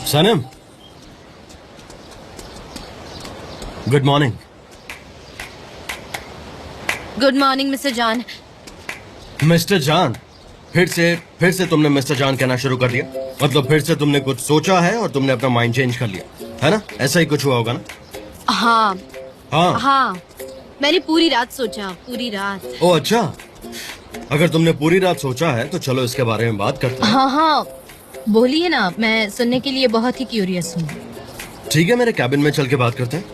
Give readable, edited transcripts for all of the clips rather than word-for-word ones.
सनम, good morning. Good morning mister John. Mister John, फिर से तुमने मिस्टर जॉन कहना शुरू कर दिया। मतलब फिर से तुमने कुछ सोचा है और तुमने अपना माइंड चेंज कर लिया, है ना? ऐसा ही कुछ हुआ होगा ना? हाँ हाँ हाँ, मैंने पूरी रात सोचा, पूरी रात। ओ अच्छा, अगर तुमने पूरी रात सोचा है तो चलो इसके बारे में बात करते हैं। हाँ हाँ, बोलिए ना, मैं सुनने के लिए बहुत ही क्यूरियस हूँ। ठीक है, मेरे कैबिन में चल के बात करते हैं।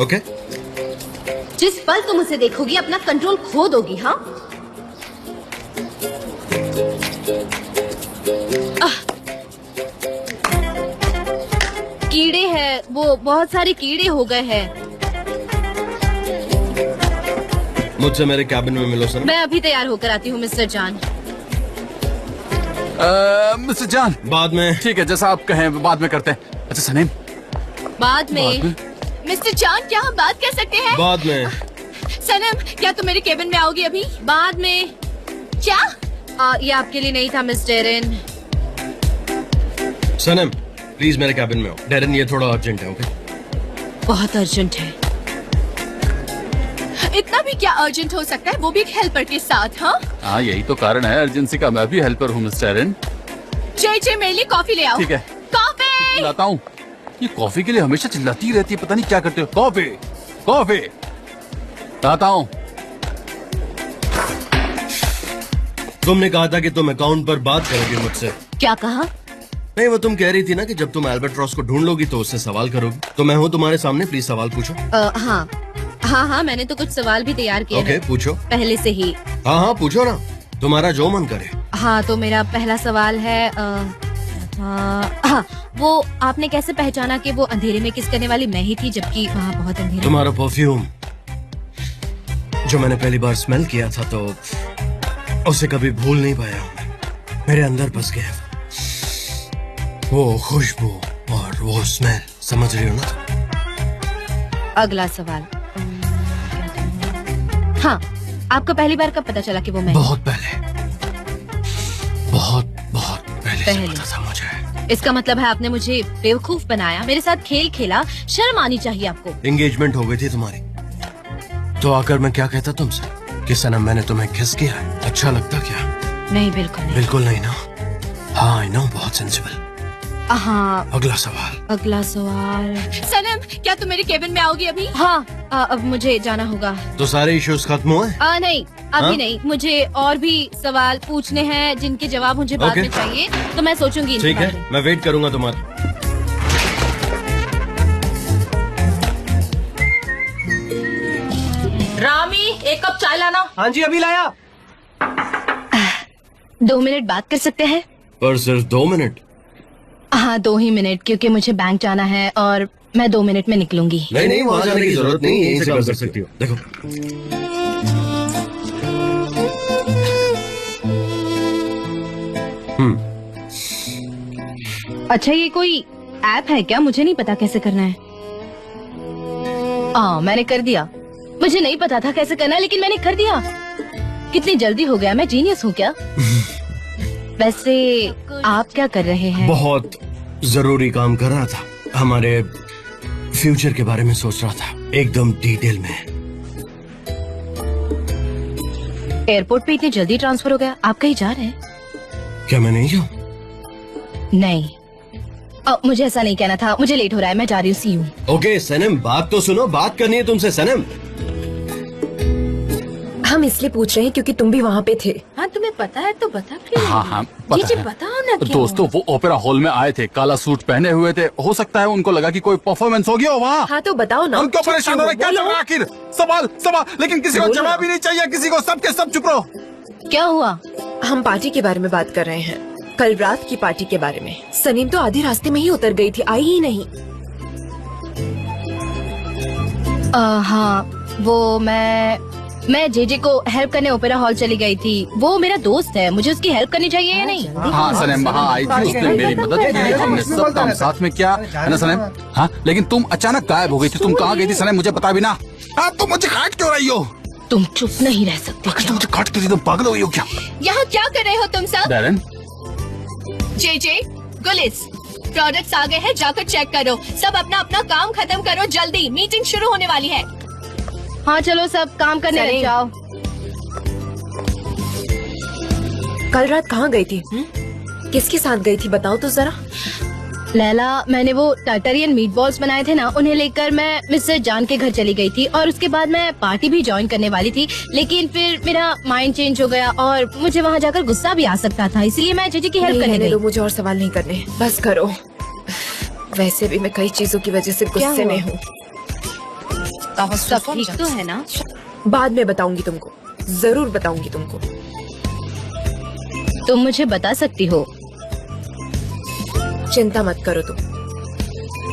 ओके? जिस पल तुम उसे देखोगी अपना कंट्रोल खो दोगी। हाँ, कीड़े हैं, वो बहुत सारे कीड़े हो गए हैं। मुझसे मेरे कैबिन में मिलो सर। मैं अभी तैयार होकर आती हूँ मिस्टर जॉन। मिस्टर जॉन, बाद में। ठीक है, जैसा आप कहें, बाद में करते हैं। अच्छा सनीम, बाद में। बाद में? मिस्टर जॉन, क्या हम बात कर सकते हैं? बाद में। सनम, क्या तुम मेरे केबिन में आओगी अभी? बाद में। क्या? ये आपके लिए नहीं था मिस डेरेन। सनम, प्लीज मेरे कैबिन में आओ। डेरेन, ये थोड़ा अर्जेंट है। ओके? बहुत अर्जेंट है। इतना भी क्या अर्जेंट हो सकता है, वो भी एक हेल्पर के साथ? हाँ, यही तो कारण है अर्जेंसी का। मैं भी हेल्पर हूँ मिस्टर एरन। जे मेरे लिए कॉफी ले आओ। ठीक है, कॉफी लाता हूँ। ये कॉफी के लिए हमेशा चिल्लाती रहती है, पता नहीं क्या करते हो। कॉफी कॉफी लाता हूँ। तुमने कहा था कि तुम अकाउंट पर बात करोगी मुझसे। क्या कहा? नहीं, वो तुम कह रही थी ना कि जब तुम एल्बर्ट्रॉस को ढूंढ लोगी तो उससे सवाल करोगी। तो मैं हूँ तुम्हारे सामने, प्लीज सवाल पूछो। हाँ हाँ हाँ, मैंने तो कुछ सवाल भी तैयार किए ओके, हैं पूछो। पहले से ही। हाँ हाँ, पूछो ना, तुम्हारा जो मन करे। हाँ, तो मेरा पहला सवाल है, हाँ, वो आपने कैसे पहचाना कि वो अंधेरे में किस करने वाली मैं ही थी, जबकि वहाँ बहुत अंधेरा? तुम्हारा परफ्यूम जो मैंने पहली बार स्मेल किया था तो उसे कभी भूल नहीं पाया हूँ। मेरे अंदर बस गया वो खुशबू और वो स्मेल, समझ रही हो ना? अगला सवाल, हाँ, आपको पहली बार कब पता चला कि वो मैं? बहुत पहले, बहुत बहुत पहले से पता था मुझे। इसका मतलब है आपने मुझे बेवकूफ बनाया, मेरे साथ खेल खेला। शर्म आनी चाहिए आपको। एंगेजमेंट हो गई थी तुम्हारी तो आकर मैं क्या कहता तुमसे कि सनम मैंने तुम्हें किस किया है? अच्छा लगता क्या? नहीं, बिल्कुल नहीं। बिल्कुल नहीं ना? हाँ, आई नो, बहुत सेंसिबल। हाँ, अगला सवाल। अगला सवाल, सनम, क्या तुम मेरे केबिन में आओगी अभी? हाँ, अब मुझे जाना होगा। तो सारे इश्यूज खत्म हुए? नहीं, अभी हाँ? नहीं, मुझे और भी सवाल पूछने हैं जिनके जवाब मुझे बाद ओके। में चाहिए, तो मैं सोचूंगी इनके ठीक बारे है, में। मैं वेट करूंगा तुम्हारा। रामी, एक कप चाय लाना। हाँ जी, अभी लाया। 2 मिनट बात कर सकते हैं? पर सिर्फ 2 मिनट? हाँ, 2 ही मिनट, क्योंकि मुझे बैंक जाना है और मैं 2 मिनट में निकलूंगी। नहीं नहीं, वहाँ जाने की जरूरत नहीं, यहीं से कर सकती हो। देखो, अच्छा, ये कोई ऐप है क्या? मुझे नहीं पता कैसे करना है। मैंने कर दिया। मुझे नहीं पता था कैसे करना है, लेकिन मैंने कर दिया। कितनी जल्दी हो गया, मैं जीनियस हूँ क्या? वैसे आप क्या कर रहे हैं? बहुत जरूरी काम कर रहा था, हमारे फ्यूचर के बारे में सोच रहा था, एकदम डिटेल में। एयरपोर्ट पे इतनी जल्दी ट्रांसफर हो गया? आप कहीं जा रहे हैं? क्या मैं नहीं जाऊँ? नहीं, मुझे ऐसा नहीं कहना था। मुझे लेट हो रहा है, मैं जा रही हूँ। सी यू। ओके सनम, बात तो सुनो, बात करनी है तुमसे। सनम, हम इसलिए पूछ रहे हैं क्योंकि तुम भी वहाँ पे थे। हाँ, तुम्हें पता है तो बता क्यों? हाँ, जी पता है। बताओ ना क्या दोस्तों, वो ओपेरा हॉल में आए थे, काला सूट पहने हुए थे। हो सकता है उनको लगा कि कोई परफॉर्मेंस हो गया हो वहाँ। हाँ, तो बताओ ना। हम क्यों परेशान हो रहे? क्या चल रहा है आखिर? सवाल सवाल, लेकिन किसी को बोलो जवाब ही नहीं चाहिए, किसी को। सबके सब चुप रहो। क्या हुआ? हम पार्टी के बारे में बात कर रहे हैं, कल रात की पार्टी के बारे में। सनीम तो आधे रास्ते में ही उतर गई थी, आई ही नहीं। हाँ, वो मैं जेजे को हेल्प करने ओपेरा हॉल चली गई थी। वो मेरा दोस्त है, मुझे उसकी हेल्प करनी चाहिए या नहीं? हाँ सनम, वहाँ आई थी, उसने मेरी मदद की, हमने सब काम साथ में किया, है ना सनम? हाँ, लेकिन तुम अचानक गायब हो गई थी। तुम कहाँ गई थी सनम, मुझे पता भी ना। तुम मुझे काट क्यों रही हो? तुम चुप नहीं रह सकते तुम मुझे काट क्यों रही हो? तुम पागल हो गई हो क्या? यहाँ क्या कर रहे हो तुम सब? डैरेन, जेजे, गुलिस, प्रोडक्ट्स आ गए हैं, जाकर चेक करो। सब अपना अपना काम खत्म करो जल्दी, मीटिंग शुरू होने वाली है। हाँ चलो सब काम करने लग जाओ। कल रात कहाँ गई थी? किसके साथ गई थी बताओ तो जरा। लैला, मैंने वो टार्टरियन मीट बॉल्स बनाए थे ना, उन्हें लेकर मैं मिस्टर जान के घर चली गई थी और उसके बाद मैं पार्टी भी ज्वाइन करने वाली थी, लेकिन फिर मेरा माइंड चेंज हो गया और मुझे वहाँ जाकर गुस्सा भी आ सकता था, इसलिए मैं जीजी की हेल्प करने गई। मुझे और सवाल नहीं करने, बस करो। वैसे भी मैं कई चीजों की वजह से गुस्से में हूँ। सब ठीक तो है ना? बाद में बताऊंगी तुमको, जरूर बताऊंगी तुमको। तुम मुझे बता सकती हो। चिंता मत करो तुम,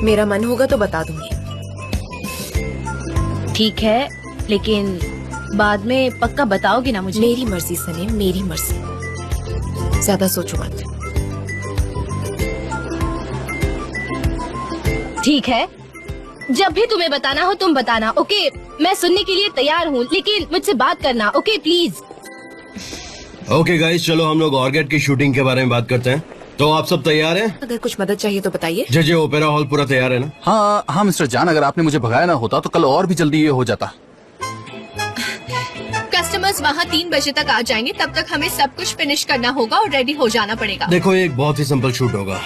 मेरा मन होगा तो बता दूंगी। ठीक है, लेकिन बाद में पक्का बताओगी ना मुझे? मेरी मर्जी सनीम, मेरी मर्जी, ज्यादा सोचो मत। ठीक है, जब भी तुम्हें बताना हो तुम बताना, ओके? मैं सुनने के लिए तैयार हूँ, लेकिन मुझसे बात करना, ओके प्लीज। ओके गाइस, चलो हम लोग ऑर्गेट की शूटिंग के बारे में बात करते हैं। तो आप सब तैयार हैं? अगर कुछ मदद चाहिए तो बताइए। जे ओपेरा हॉल पूरा तैयार है ना? हाँ हाँ मिस्टर जान, अगर आपने मुझे भगाया ना होता तो कल और भी जल्दी ये हो जाता। कस्टमर्स वहाँ 3 बजे तक आ जाएंगे, तब तक हमें सब कुछ फिनिश करना होगा और रेडी हो जाना पड़ेगा। देखो, ये एक बहुत ही सिंपल शूट होगा।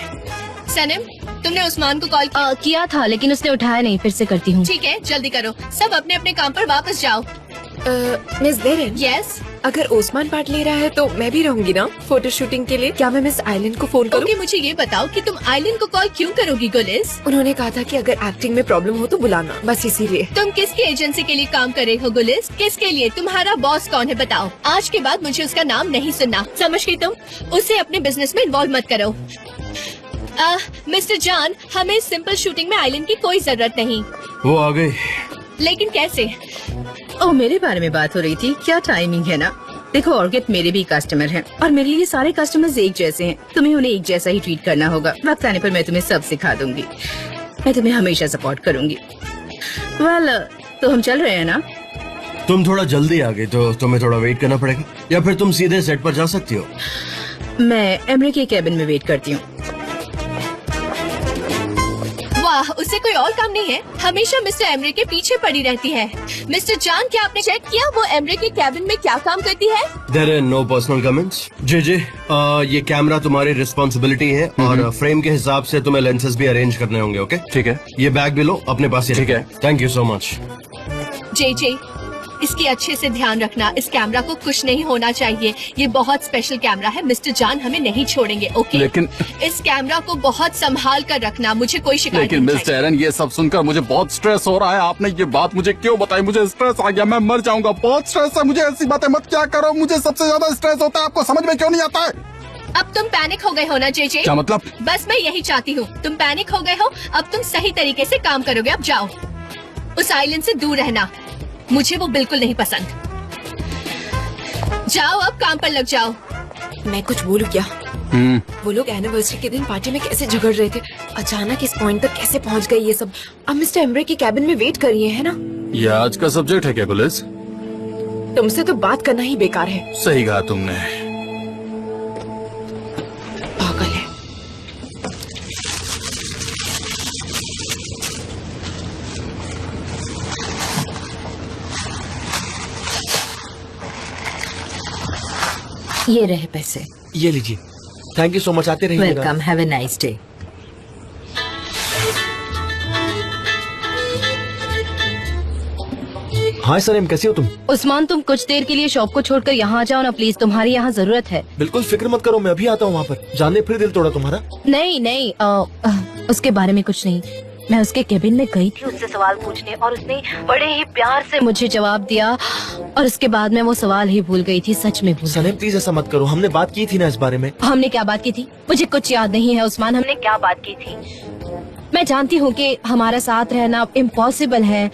सनम, तुमने उस्मान को कॉल किया था, लेकिन उसने उठाया नहीं। फिर से करती हूँ। ठीक है, जल्दी करो। सब अपने अपने काम पर वापस जाओ। Miss Deren, yes. अगर ओस्मान पार्ट ले रहा है तो मैं भी रहूंगी ना फोटो शूटिंग के लिए। क्या मैं मिस आइलैंड को फोन करूं? ओके, मुझे ये बताओ कि तुम आइलैंड को कॉल क्यों करोगी गुलिस? उन्होंने कहा था कि अगर एक्टिंग में प्रॉब्लम हो तो बुलाना, बस इसीलिए। तुम किसकी एजेंसी के लिए काम कर रहे हो गुलिस? किसके लिए? तुम्हारा बॉस कौन है बताओ? आज के बाद मुझे उसका नाम नहीं सुनना, समझ गई तुम? उसे अपने बिजनेस में इन्वॉल्व मत करो। मिस्टर जान, हमें सिंपल शूटिंग में आइलैंड की कोई जरूरत नहीं। वो आ गई। लेकिन कैसे? ओह, मेरे बारे में बात हो रही थी। क्या टाइमिंग है ना। देखो ऑर्गेट मेरे भी कस्टमर हैं और मेरे लिए सारे कस्टमर्स एक जैसे हैं। तुम्हें उन्हें एक जैसा ही ट्रीट करना होगा। वक्त आने पर मैं तुम्हें सब सिखा दूंगी। मैं तुम्हें हमेशा सपोर्ट करूंगी। वेल, तो हम चल रहे हैं ना? तुम थोड़ा जल्दी आ गई तो तुम्हें थोड़ा वेट करना पड़ेगा, या फिर तुम सीधे सेट पर जा सकती हो। मैं एमरे के कैबिन में वेट करती हूँ। वाह, उसे कोई और काम नहीं है, हमेशा मिस्टर एमरे के पीछे पड़ी रहती है। मिस्टर जान, क्या आपने चेक किया वो एमरे के कैबिन में क्या काम करती है? There are no personal comments. Jay ये कैमरा तुम्हारी रिस्पॉन्सिबिलिटी है और फ्रेम के हिसाब से तुम्हें लेंसेज भी अरेंज करने होंगे। ओके, ठीक है। ये बैग भी लो, अपने पास ही ठीक है। Thank you so much. Jay, इसकी अच्छे से ध्यान रखना। इस कैमरा को कुछ नहीं होना चाहिए। ये बहुत स्पेशल कैमरा है। मिस्टर जान हमें नहीं छोड़ेंगे, ओके? लेकिन इस कैमरा को बहुत संभाल कर रखना, मुझे कोई शिकायत लेकिन नहीं मिस्टर एरन, ये सब सुनकर मुझे बहुत स्ट्रेस हो रहा है। आपने ये बात मुझे क्यों बताई? मुझे स्ट्रेस आ गया, मैं मर जाऊंगा। बहुत स्ट्रेस है मुझे। ऐसी बातें मत क्या करो, मुझे सबसे ज्यादा स्ट्रेस होता है। आपको समझ में क्यों नहीं आता है? अब तुम पैनिक हो गए हो ना जे? क्या मतलब? बस मैं यही चाहती हूँ, तुम पैनिक हो गए हो। अब तुम सही तरीके से काम करोगे। अब जाओ, उस आइलैंड से दूर रहना, मुझे वो बिल्कुल नहीं पसंद। जाओ, अब काम पर लग जाओ। मैं कुछ बोलूं क्या? वो लोग एनिवर्सरी के दिन पार्टी में कैसे झगड़ रहे थे, अचानक इस पॉइंट तक कैसे पहुंच गए ये सब। अब मिस्टर एमरे के कैबिन में वेट करिए, है ना? ये आज का सब्जेक्ट है क्या गुलिस? तुमसे तो बात करना ही बेकार है। सही कहा तुमने। पागल है। ये रहे पैसे। ये लीजिए। Thank you so much. आते रहिएगा। Welcome, have a nice day. Hi Sanam, कैसी हो तुम? उस्मान, तुम कुछ देर के लिए शॉप को छोड़कर यहाँ आ जाओ ना प्लीज, तुम्हारी यहाँ जरूरत है। बिल्कुल फिक्र मत करो, मैं अभी आता हूँ वहाँ पर। जानने फिर दिल तोड़ा तुम्हारा? नहीं, उसके बारे में कुछ नहीं। मैं उसके केबिन में गई थी उससे सवाल पूछने और उसने बड़े ही प्यार से मुझे जवाब दिया और उसके बाद मैं वो सवाल ही भूल गई थी। सच में भूल गई। सनम प्लीज ऐसा मत करो, हमने बात की थी ना इस बारे में। हमने क्या बात की थी? मुझे कुछ याद नहीं है उस्मान, हमने क्या बात की थी? मैं जानती हूँ कि हमारा साथ रहना इम्पॉसिबल है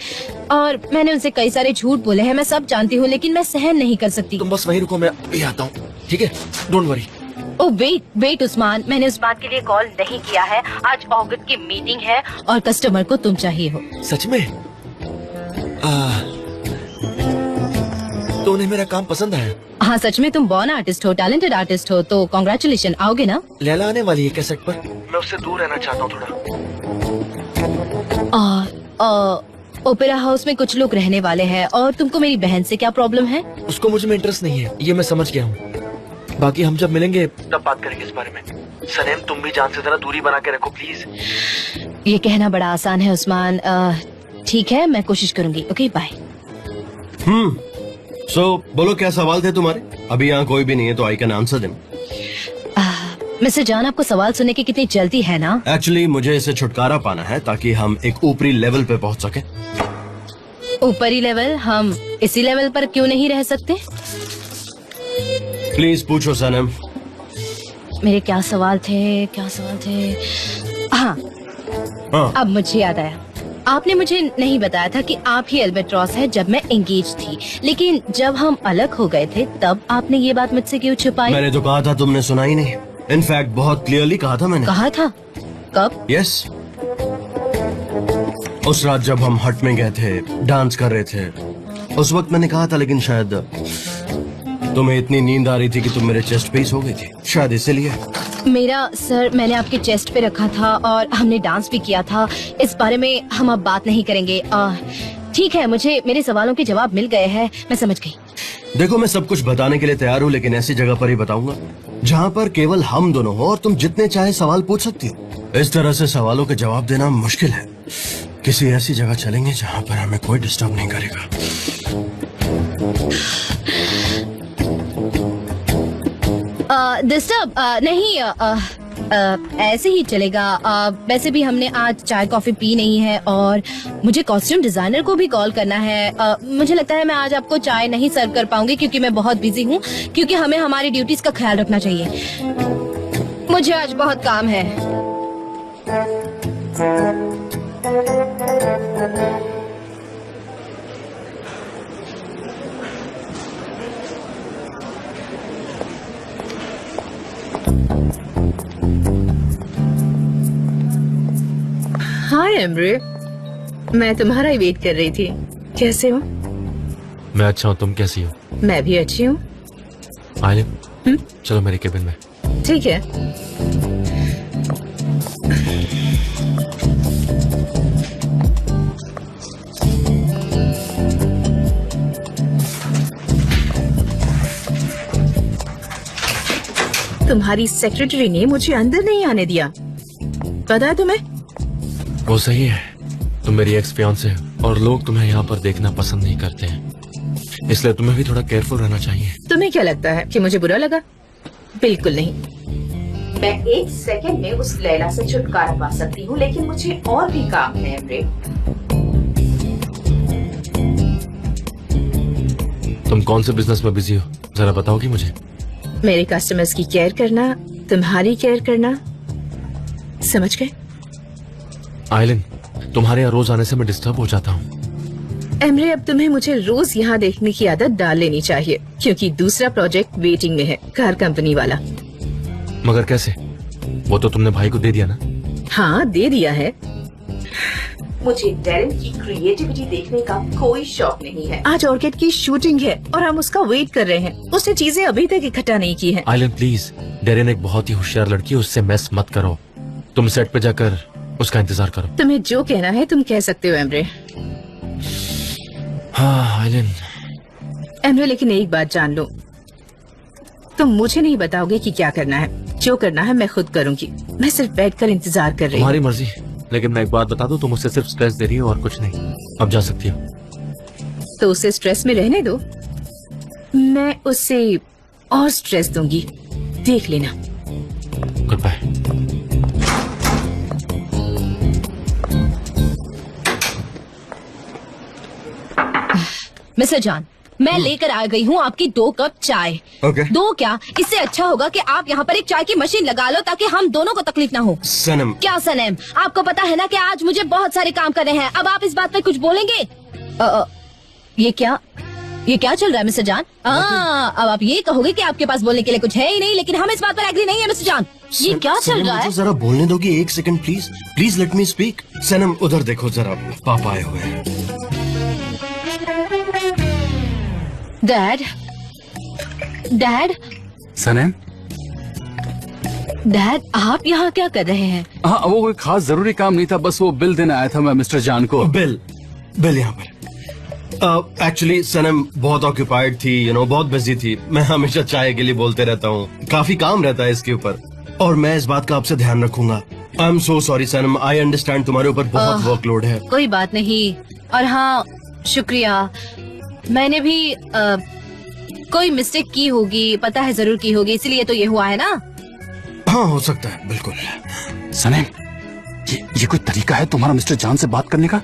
और मैंने उनसे कई सारे झूठ बोले हैं, मैं सब जानती हूँ, लेकिन मैं सहन नहीं कर सकती। तुम बस वहीं रुको, मैं अभी आता हूँ, ठीक है? Don't worry. Oh wait Usman, मैंने उस बात के लिए कॉल नहीं किया है। आज ऑगस्ट की मीटिंग है और कस्टमर को तुम चाहिए हो। सच में? तो उन्हें मेरा काम पसंद आया। हाँ सच में तुम बॉर्न आर्टिस्ट हो, टैलेंटेड आर्टिस्ट हो, तो कॉन्ग्रेचुलेशन। आओगे ना? लैला आने वाली है क्या सेट पर? मैं उससे दूर रहना चाहता हूँ थोड़ा। ओपेरा हाउस में कुछ लोग रहने वाले हैं और तुमको मेरी बहन से क्या प्रॉब्लम है? उसको मुझ में इंटरेस्ट नहीं है, ये मैं समझ गया हूँ। बाकी हम जब मिलेंगे तब बात करेंगे इस बारे में। सनेम तुम भी जान से जरा दूरी बना के रखो प्लीज। ये कहना बड़ा आसान है उस्मान। ठीक है, मैं कोशिश करूंगी। Okay bye. सो बोलो क्या सवाल थे तुम्हारे? अभी यहाँ कोई भी नहीं है तो I can answer them. Mister जान, आपको सवाल सुनने की कितनी जल्दी है ना? एक्चुअली मुझे इससे छुटकारा पाना है ताकि हम एक ऊपरी लेवल पे पहुँच सके। ऊपरी लेवल? हम इसी लेवल पर क्यों नहीं रह सकते? प्लीज पूछो सनम। मेरे क्या सवाल थे? हाँ, अब मुझे याद आया। आपने मुझे नहीं बताया था कि आप ही एल्बेट्रॉस है जब मैं एंगेज थी, लेकिन जब हम अलग हो गए थे तब आपने ये बात मुझसे क्यों छुपाई? मैंने तो कहा था, तुमने सुना ही नहीं। इनफैक्ट बहुत क्लियरली कहा था मैंने। कहा था? कब? यस, उस रात जब हम हट में गए थे, डांस कर रहे थे, उस वक्त मैंने कहा था, लेकिन शायद तुम्हें इतनी नींद आ रही थी कि तुम मेरे चेस्ट पे ही सो गई थी, शायद इसीलिए। मेरा सर मैंने आपके चेस्ट पे रखा था और हमने डांस भी किया था। इस बारे में हम अब बात नहीं करेंगे। ठीक है, मुझे मेरे सवालों के जवाब मिल गए हैं, मैं समझ गई। देखो, मैं सब कुछ बताने के लिए तैयार हूँ, लेकिन ऐसी जगह पर ही बताऊंगा जहाँ पर केवल हम दोनों हो और तुम जितने चाहे सवाल पूछ सकती हो। इस तरह से सवालों के जवाब देना मुश्किल है। किसी ऐसी जगह चलेंगे जहाँ पर हमें कोई डिस्टर्ब नहीं करेगा। डिस्टर्ब नहीं, ऐसे ही चलेगा। वैसे भी हमने आज चाय कॉफी पी नहीं है और मुझे कॉस्ट्यूम डिजाइनर को भी कॉल करना है। मुझे लगता है मैं आज आपको चाय नहीं सर्व कर पाऊंगी क्योंकि मैं बहुत बिजी हूँ, क्योंकि हमें हमारी ड्यूटीज का ख्याल रखना चाहिए। मुझे आज बहुत काम है। हाय एम्ब्रे, मैं तुम्हारा ही वेट कर रही थी। कैसे हो? मैं अच्छा हूँ, तुम कैसी हो? मैं भी अच्छी हूँ। आइलिन, चलो मेरे केबिन में। ठीक है। तुम्हारी सेक्रेटरी ने मुझे अंदर नहीं आने दिया, पता है तुम्हें? वो सही है, तुम मेरी एक्स फियांसे हो और लोग तुम्हें यहाँ पर देखना पसंद नहीं करते हैं, इसलिए तुम्हें भी थोड़ा केयरफुल रहना चाहिए। तुम्हें क्या लगता है कि मुझे बुरा लगा? बिल्कुल नहीं। मैं एक सेकंड में उस लैला से छुटकारा पा सकती हूँ, लेकिन मुझे और भी काम है एम्ब्रे। तुम कौन से बिजनेस में बिजी हो, जरा बताओगी मुझे? मेरे कस्टमर्स की केयर करना, तुम्हारी केयर करना, समझ गए? आइलिन, तुम्हारे यहाँ रोज आने से मैं डिस्टर्ब हो जाता हूँ। एमरे, अब तुम्हें मुझे रोज यहाँ देखने की आदत डाल लेनी चाहिए, क्योंकि दूसरा प्रोजेक्ट वेटिंग में है, कार कंपनी वाला। मगर कैसे? वो तो तुमने भाई को दे दिया ना? हाँ, दे दिया है। मुझे डैरेन की क्रिएटिविटी देखने का कोई शौक नहीं है। आज ऑर्किड की शूटिंग है और हम उसका वेट कर रहे हैं। उसने चीजें अभी तक इकट्ठा नहीं की हैं। आइलिन प्लीज, डैरेन एक बहुत ही होशियार लड़की है, उससे मेस मत करो। तुम सेट पे जाकर उसका इंतजार करो। तुम्हें जो कहना है तुम कह सकते हो एमरे। हाँ आइलिन। एमरे, लेकिन एक बात जान लो, तुम मुझे नहीं बताओगे कि क्या करना है। जो करना है मैं खुद करूंगी। मैं सिर्फ बैठकर इंतजार कर रही हूँ। तुम्हारी मर्जी, लेकिन मैं एक बात बता दूं, तुम मुझसे सिर्फ स्ट्रेस दे रही हो और कुछ नहीं। अब जा सकती हो। तो उसे स्ट्रेस में रहने दो, मैं उससे और स्ट्रेस दूंगी, देख लेना। Good bye. मिस्टर जान, मैं लेकर आ गई हूँ आपकी 2 कप चाय। Okay. 2 क्या, इससे अच्छा होगा कि आप यहाँ पर एक चाय की मशीन लगा लो ताकि हम दोनों को तकलीफ ना हो। सनम, क्या सनम? आपको पता है ना कि आज मुझे बहुत सारे काम करने हैं। अब आप इस बात पर कुछ बोलेंगे? ये क्या चल रहा है मिस्टर जान? अब आप ये कहोगे कि आपके पास बोलने के लिए कुछ है ही नहीं, लेकिन हम इस बात पर एग्री नहीं है मिस्टर जान। ये क्या चल रहा है? जरा बोलने दोगी? 1 second please, please let me speak. Sanam, उधर देखो जरा, पापा आए हुए हैं। डैड, डैड, सनम, डैड, आप यहाँ क्या कर रहे हैं? हाँ वो कोई खास जरूरी काम नहीं था, बस वो बिल देने आया था मैं मिस्टर जान को। बिल यहाँ पर। एक्चुअली सनम बहुत ऑक्यूपाइड थी, बहुत बिजी थी। मैं हमेशा चाय के लिए बोलते रहता हूँ, काफी काम रहता है इसके ऊपर, और मैं इस बात का आपसे ध्यान रखूंगा। I am so sorry Sanam, I understand तुम्हारे ऊपर बहुत वर्कलोड है। कोई बात नहीं। और हाँ, शुक्रिया। मैंने भी कोई मिस्टेक की होगी, पता है जरूर की होगी, इसलिए तो ये हुआ है ना। हाँ हो सकता है, बिल्कुल। सनम, ये कोई तरीका है तुम्हारा मिस्टर जान से बात करने का?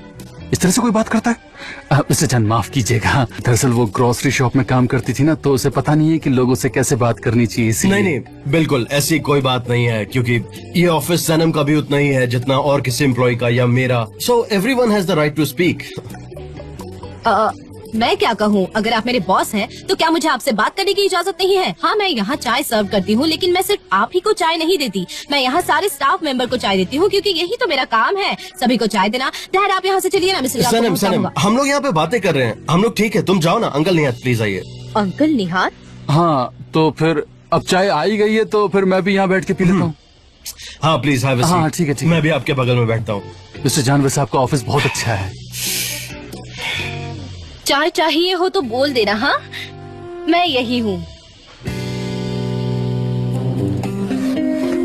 इस तरह से कोई बात करता है? मिस्टर जान माफ कीजिएगा, दरअसल वो ग्रोसरी शॉप में काम करती थी ना, तो उसे पता नहीं है कि लोगों से कैसे बात करनी चाहिए, इसीलिए। नहीं, बिल्कुल ऐसी कोई बात नहीं है, क्योंकि ये ऑफिस सनम का भी उतना ही है जितना और किसी एम्प्लॉय का या मेरा। So everyone has the right to speak. मैं क्या कहूँ, अगर आप मेरे बॉस हैं तो क्या मुझे आपसे बात करने की इजाजत नहीं है? हाँ, मैं यहाँ चाय सर्व करती हूँ, लेकिन मैं सिर्फ आप ही को चाय नहीं देती, मैं यहाँ सारे स्टाफ मेंबर को चाय देती हूँ, क्योंकि यही तो मेरा काम है, सभी को चाय देना। डैड आप यहाँ से चलिए ना, मिस्टर सनम, हम लोग यहाँ पे बातें कर रहे हैं, हम लोग ठीक है, तुम जाओ ना। अंकल निहात प्लीज आइए। अंकल निहात? हाँ तो फिर अब चाय आई गई है तो फिर मैं भी यहाँ बैठ के पी लेता हूँ। हाँ प्लीज हैव अ सीट। हाँ ठीक है। मैं भी आपके बगल में बैठता हूँ। मिस्टर जान, वैसे आपका ऑफिस बहुत अच्छा है। चाय चाहिए हो तो बोल देना। हाँ, मैं यही हूँ।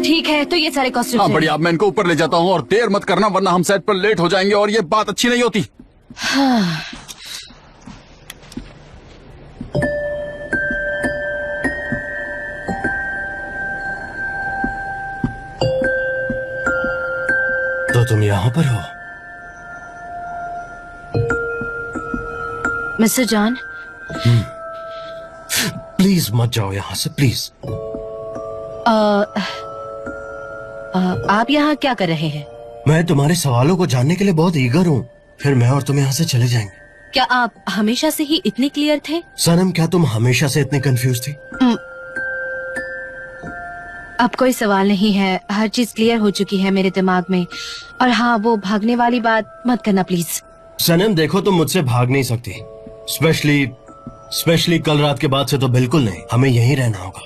ठीक है, तो ये सारे कॉस्ट्यूम। हाँ बढ़िया, मैं इनको ऊपर ले जाता हूँ, और देर मत करना वरना हम सेट पर लेट हो जाएंगे और ये बात अच्छी नहीं होती। हाँ। तो तुम यहाँ पर हो? मिस्टर जान, प्लीज मत जाओ यहाँ से, प्लीज। आप यहाँ क्या कर रहे हैं? मैं तुम्हारे सवालों को जानने के लिए बहुत ईगर हूँ, फिर मैं और तुम यहाँ से चले जाएंगे। क्या आप हमेशा से ही इतने क्लियर थे? सनम, क्या तुम हमेशा से इतनी कंफ्यूज थी? अब कोई सवाल नहीं है, हर चीज क्लियर हो चुकी है मेरे दिमाग में। और हाँ, वो भागने वाली बात मत करना प्लीज। सनम देखो, तुम मुझसे भाग नहीं सकती, स्पेशली कल रात के बाद से तो बिल्कुल नहीं। हमें यहीं रहना होगा।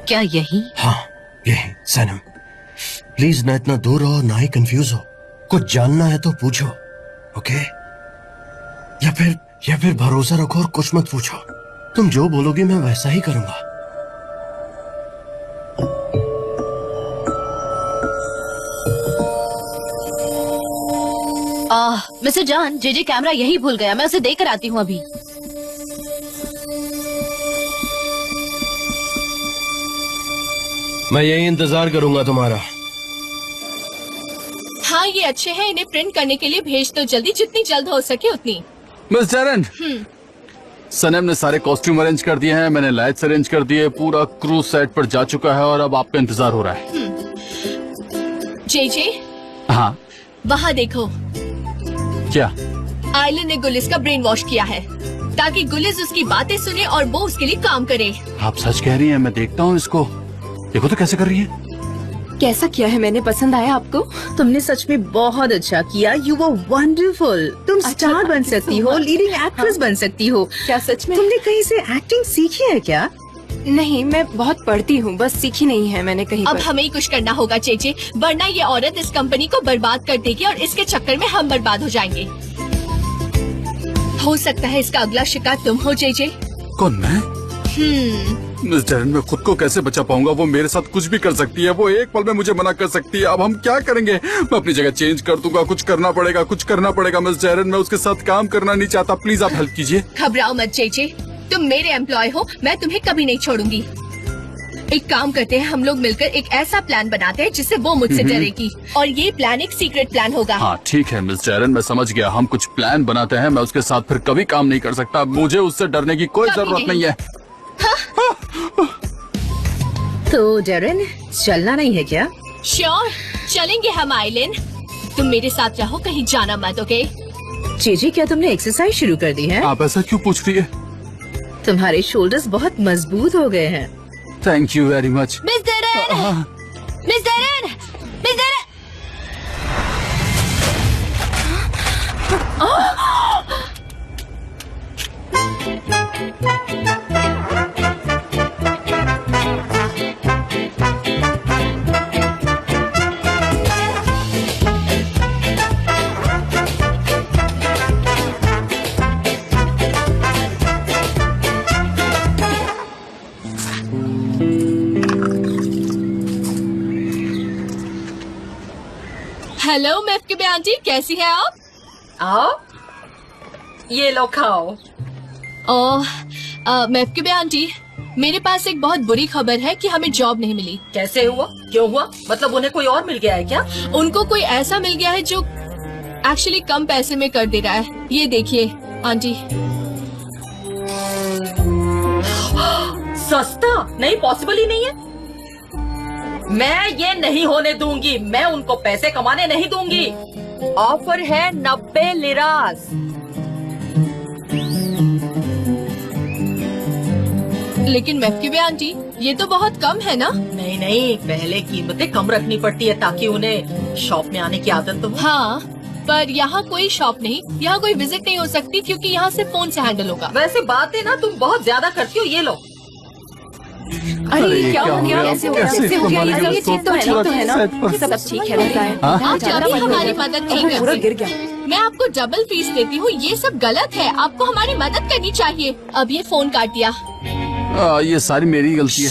क्या यही? हाँ यही। सनम प्लीज ना इतना दूर हो, ना ही कंफ्यूज हो। कुछ जानना है तो पूछो, ओके? या फिर भरोसा रखो और कुछ मत पूछो। तुम जो बोलोगी मैं वैसा ही करूंगा। मिस्टर जान, जेजे कैमरा यही भूल गया, मैं उसे देकर आती हूँ अभी। मैं यही इंतजार करूंगा तुम्हारा। हाँ ये अच्छे हैं, इन्हें प्रिंट करने के लिए भेज दो जल्दी, जितनी जल्द हो सके उतनी। मिस जैरन, सनम ने सारे कॉस्ट्यूम अरेंज कर दिए हैं, मैंने लाइट्स अरेंज कर दिए, पूरा क्रू सेट पर जा चुका है और अब आपका इंतजार हो रहा है। जेजे, हाँ वहाँ देखो। क्या? आइलन ने गुलिस का ब्रेन वॉश किया है ताकि गुलिस उसकी बातें सुने और वो उसके लिए काम करे। आप सच कह रही हैं? मैं देखता हूँ इसको। देखो तो कैसे कर रही है। कैसा किया है मैंने? पसंद आया आपको? तुमने सच में बहुत अच्छा किया। You were wonderful. तुम स्टार बन सकती हो, लीडिंग एक्ट्रेस बन सकती हो। क्या सच में? तुमने कहीं से एक्टिंग सीखी है क्या? नहीं, मैं बहुत पढ़ती हूँ, बस सीखी नहीं है मैंने कहीं अब पर। हमें ही कुछ करना होगा जेजे, वरना ये औरत इस कंपनी को बर्बाद कर देगी और इसके चक्कर में हम बर्बाद हो जाएंगे। हो सकता है इसका अगला शिकार तुम हो जेजे। कौन, मैं? मिस जैरन, मैं खुद को कैसे बचा पाऊंगा? वो मेरे साथ कुछ भी कर सकती है, वो एक पल में मुझे मना कर सकती है। अब हम क्या करेंगे? मैं अपनी जगह चेंज कर दूंगा, कुछ करना पड़ेगा। मिस जैरन, मैं उसके साथ काम करना नहीं चाहता, प्लीज आप हेल्प कीजिए। घबराओ मत जेजे, तुम मेरे एम्प्लॉय हो, मैं तुम्हें कभी नहीं छोड़ूंगी। एक काम करते हैं, हम लोग मिलकर एक ऐसा प्लान बनाते हैं जिससे वो मुझसे डरेगी, और ये प्लान एक सीक्रेट प्लान होगा। हाँ ठीक है मिस जैरन, मैं समझ गया। हम कुछ प्लान बनाते हैं, मैं उसके साथ फिर कभी काम नहीं कर सकता। मुझे उससे डरने की कोई जरूरत नहीं है। तो जैरन, चलना नहीं है क्या? श्योर, चलेंगे हम आइलिन। तुम मेरे साथ रहो, कहीं जाना मत, ओके? जीजी, क्या तुमने एक्सरसाइज शुरू कर दी है? आप ऐसा क्यों पूछ रही है? तुम्हारे शोल्डर्स बहुत मजबूत हो गए हैं। Thank you very much. Miss Jaron, miss Jaron, miss Jaron. Hello महफूबे आंटी, कैसी है आप? आओ, ये लो खाओ। महफूबे आंटी, मेरे पास एक बहुत बुरी खबर है कि हमें जॉब नहीं मिली। कैसे हुआ? क्यों हुआ? मतलब उन्हें कोई और मिल गया है क्या? उनको कोई ऐसा मिल गया है जो एक्चुअली कम पैसे में कर दे रहा है। ये देखिए आंटी। सस्ता? नहीं, पॉसिबल ही नहीं है। मैं ये नहीं होने दूंगी। मैं उनको पैसे कमाने नहीं दूंगी। ऑफर है 90 लिरास। लेकिन महफूबे आंटी, ये तो बहुत कम है ना? नहीं नहीं, पहले कीमतें कम रखनी पड़ती है ताकि उन्हें शॉप में आने की आदत तो हो। हाँ, पर यहाँ कोई शॉप नहीं, यहाँ कोई विजिट नहीं हो सकती क्योंकि यहाँ से फोन से हैंडल होगा। वैसे बातें ना तुम बहुत ज्यादा करती हो। ये लो। अरे क्या हो गया? कैसे कैसे हो गया? हमारे अरे ये दोस्तों ठीक तो है ना? सब ठीक है बताएं। आप जब भी हमारी मदद नहीं पूरा करते। गिर गया। मैं आपको डबल फीस देती हूँ, ये सब गलत है। आपको हमारी मदद करनी चाहिए। अब ये फोन काट दिया। ये सारी मेरी गलती है।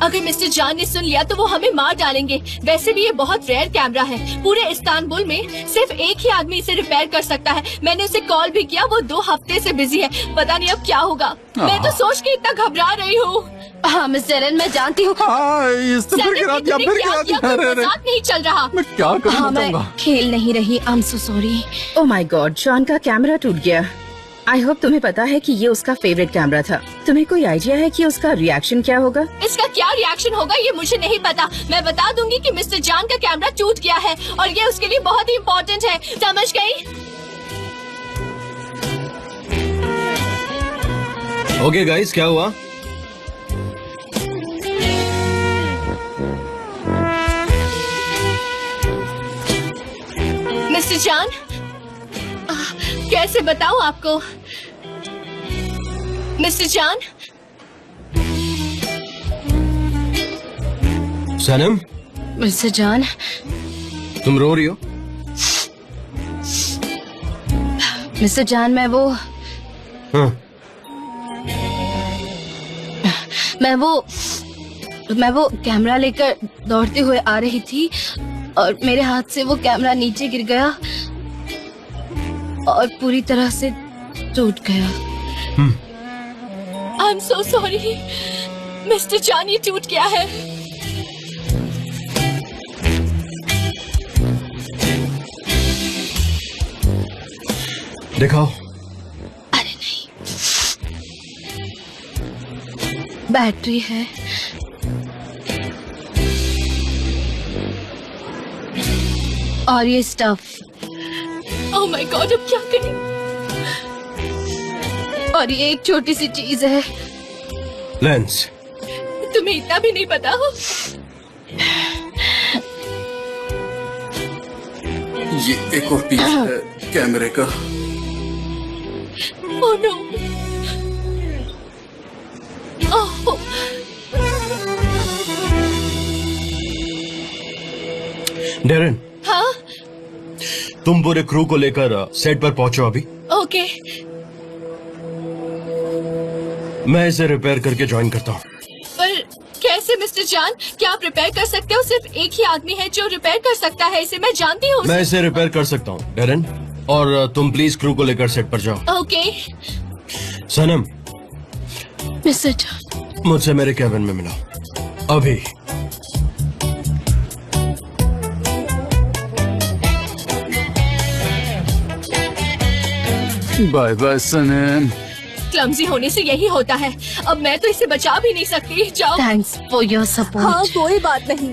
अगर मिस्टर जान ने सुन लिया तो वो हमें मार डालेंगे। वैसे भी ये बहुत रेयर कैमरा है। पूरे इस्तांबुल में सिर्फ एक ही आदमी इसे रिपेयर कर सकता है। मैंने उसे कॉल भी किया, वो 2 हफ्ते से बिजी है। पता नहीं अब क्या होगा। मैं तो सोच के इतना घबरा रही हूँ। हाँ मिस जेरन, मैं जानती हूँ। सैनम, तुमने क्या किया? कोई मजाक नहीं चल रहा। मैं क्या करूँ हाँ, मैं बताऊंगा। खेल नहीं रही। I am so sorry. Oh my God, John का कैमरा टूट गया। आई होप तुम्हें पता है कि ये उसका फेवरेट कैमरा था। तुम्हें कोई आइडिया है कि उसका रिएक्शन क्या होगा? इसका क्या रिएक्शन होगा ये मुझे नहीं पता। मैं बता दूंगी कि मिस्टर जान का कैमरा टूट गया है और ये उसके लिए बहुत ही इम्पोर्टेंट है। समझ गई? ओके गाइस, क्या हुआ? मिस्टर जान, कैसे बताऊं आपको? मिस्टर जान, सनम, मिस्टर जान, तुम रो रही हो? मिस्टर जान, मैं वो कैमरा लेकर दौड़ते हुए आ रही थी और मेरे हाथ से वो कैमरा नीचे गिर गया और पूरी तरह से टूट गया। I am so sorry mister जान, ये टूट गया है। दिखाओ। अरे नहीं, बैटरी है। और ये स्टफ। ओह माय गॉड, अब क्या करें? और ये एक छोटी सी चीज है। लेंस। तुम्हें इतना भी नहीं पता हो? ये एक और पीस है कैमरे का। Oh no. ओह। डेरन, हाँ? तुम पूरे क्रू को लेकर सेट पर पहुंचो अभी। ओके। मैं इसे रिपेयर करके ज्वाइन करता हूँ। पर कैसे मिस्टर जान? क्या आप रिपेयर कर सकते हो? सिर्फ एक ही आदमी है जो रिपेयर कर सकता है इसे। मैं जानती हूँ। मैं इसे रिपेयर कर सकता हूँ डेरन, और तुम प्लीज क्रू को लेकर सेट पर जाओ। ओके। सनम, मिस्टर जान, मुझसे मेरे कैबिन में मिलो अभी। बाय बाय सनम। क्लमजी होने से यही होता है। अब मैं तो इसे बचा भी नहीं सकती। जाओ। Thanks for your support. हाँ, कोई बात नहीं।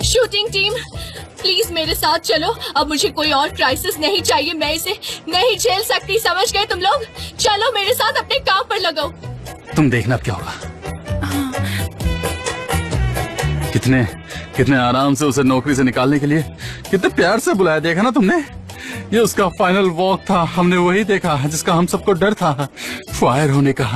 शूटिंग टीम, प्लीज मेरे साथ चलो। अब मुझे कोई और क्राइसिस नहीं चाहिए। मैं इसे नहीं झेल सकती। समझ गए तुम लोग? चलो मेरे साथ अपने काम पर लगो। तुम देखना अब क्या होगा। कितने आराम से उसे नौकरी से निकालने के लिए कितने प्यार से बुलाया। देखा ना तुमने? ये उसका फाइनल वॉक था। हमने वही देखा जिसका हम सबको डर था, फायर होने का।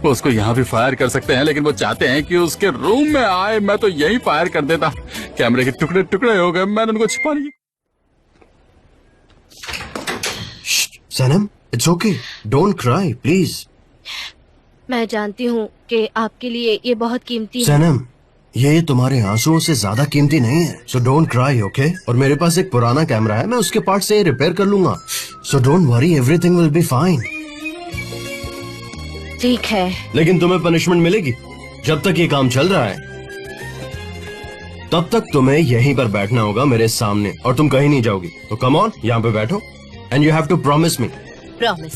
वो उसको यहाँ भी फायर कर सकते हैं, लेकिन वो चाहते हैं कि उसके रूम में आए। मैं तो यही फायर कर देता। कैमरे के टुकड़े टुकड़े हो गए। मैंने उनको छिपा नहीं। Sanam, it's okay, don't cry please. मैं जानती हूँ कि आपके लिए ये बहुत कीमती है। सनम, ये तुम्हारे आंसुओं से ज्यादा कीमती नहीं है, सो डोंट क्राई, ओके? और मेरे पास एक पुराना कैमरा है, मैं उसके पार्ट से रिपेयर कर लूंगा, so don't worry, everything will be fine. ठीक है। लेकिन तुम्हें पनिशमेंट मिलेगी। जब तक ये काम चल रहा है तब तक तुम्हें यहीं पर बैठना होगा मेरे सामने, और तुम कहीं नहीं जाओगी। तो कम ऑन, यहाँ पे बैठो and you have to promise me. Promise.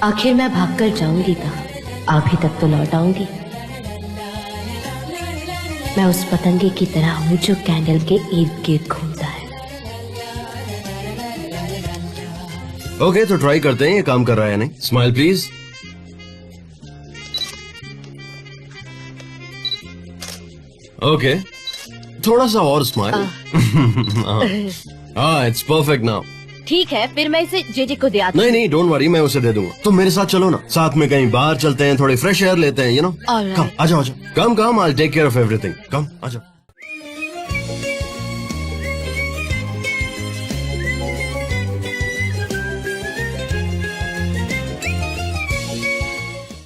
आखिर मैं भागकर जाऊंगी कहाँ? अभी तक तो लौट आऊंगी। मैं उस पतंगे की तरह हूँ जो कैंडल के इर्द गिर्द घूमता है। ओके, तो ट्राई करते हैं ये काम कर रहा है या नहीं। Smile please. ओके, थोड़ा सा और स्माइल। हाँ, इट्स परफेक्ट नाउ। ठीक है, फिर मैं इसे जेजे को दे आती नहीं नहीं, डोंट वरी, मैं उसे दे दूंगा। तुम मेरे साथ चलो ना, साथ में कहीं बाहर चलते हैं, थोड़ी फ्रेश एयर लेते हैं, you know. All right. Come, आ जाओ, आ जाओ। Come, I take care of everything. Come, आ जाओ।